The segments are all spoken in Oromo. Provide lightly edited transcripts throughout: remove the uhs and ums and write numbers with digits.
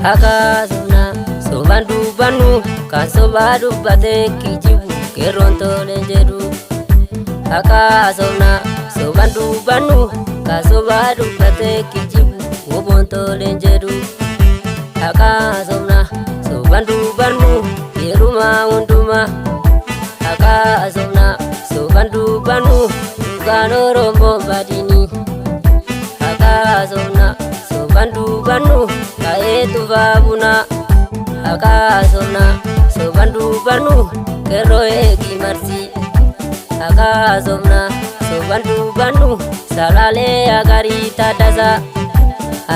Akasumna soban dubbanu kan soba dubbate kijibu qeerroon tole jedhu. Akasumna soban dubbanu kan soba dubbate kijibu woboon tole jedhu. Akasumna soban dubbanu heerumaa hundumaa. Akasumna soban dubbanu dhugaan Oromoo badini. Akasumna soban dubbanu ka'ee tufaa buna. Akasumna soban dubbanu qeerroo eegi marsi. Akasumna soban dubbanu salaalee agarii taaddasaa.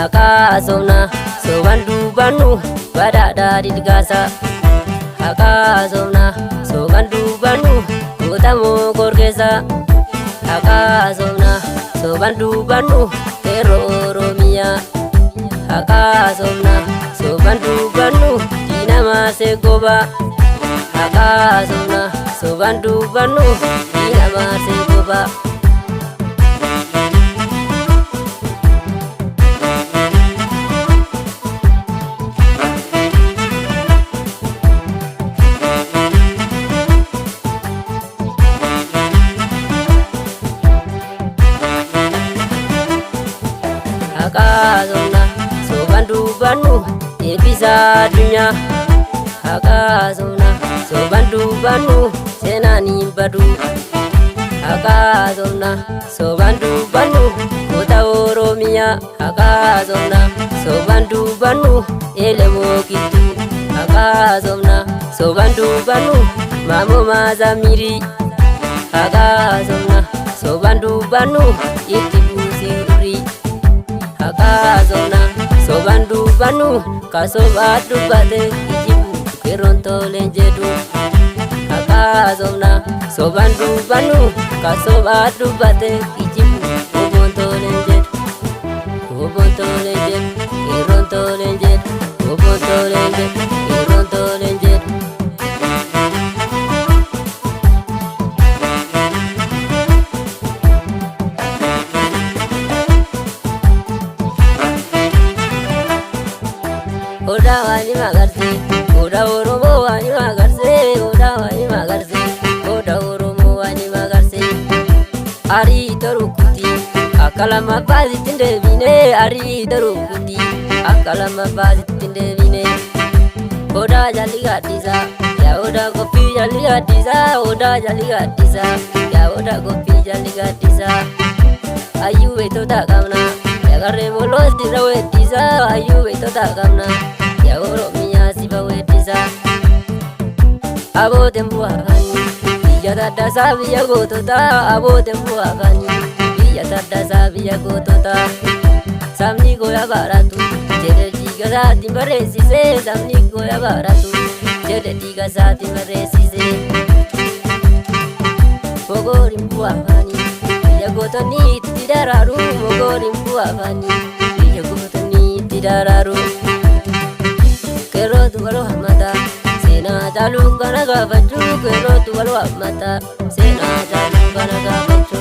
Akasumna soban dubbanu badhaadhaa Didgaasaa. Akasumna soban dubbanu Guutamoo Gorgeessaa. Akasumna soban dubbanu qeerroo Oromiyaa. Akasumna soban dubbanu Diinamaasee Gobaa. Akasumna soban dubbanu Diinamaasee Gobaa. Akasumna soban dubbanu eebbisaa addunyaa. Akasumna soban dubbanu seenaan hin badu. Akasumna soban dubbanu goota Oromiyaa. Akasumna soban dubbanu Elemoo Qilxuu. Akasumna soban dubbanu Maammoo Maazamirii. Akasumna soban dubbanu itti buusee durii. Akasumna soban dubbanu kan soba dubbate kijibu qeerroon tole jedhu. Akasumna soban dubbanu kan soba dubbate kijibu woboon tole jedhu. Woboon tole jedhu qeerroon tole jedhu. Woboon tole jedhu qeerroon tole jedhu. Odaa waani magarsee odaa Oromoo waani magarsee odaa waani magarsee odaa Oromoo waani magarsee. Arii torukuti akka lama baasitti hin deebine. Arii torukuti akka lama baasitti hin deebine. Odaa jalli gaaddisaa yaa odaa qophii jalli gaaddisaa. Odaa jalli gaaddisaa yaa odaa qophii jalli gaaddisaa. Hayyuu beektota qabna yaa qarree moloos dirra weeddisaa. Hayyuu beektota qabna yaa Oromiyaa sifa weeddisaa. Abooteen bu'aafanii biyya taaddasaa biyya goototaa. Abooteen bu'aafanii biyya taaddasaa biyya goototaa. Sabni goya baaratu jedhe dhiiga isaatiin barreessisee. Sabni goya baaratu jedhe dhiiga isaatiin barreessisee. Mogooriin bu'aafanii biyya gootonni itti daraaru. Mogooriin bu'aafanii biyya gootonni itti daraaru. Qeerrootu wal hammata seenaa caaluu kana gaafachuu. Qeerrootu wal hammata seenaa caaluu kana gaafachuu.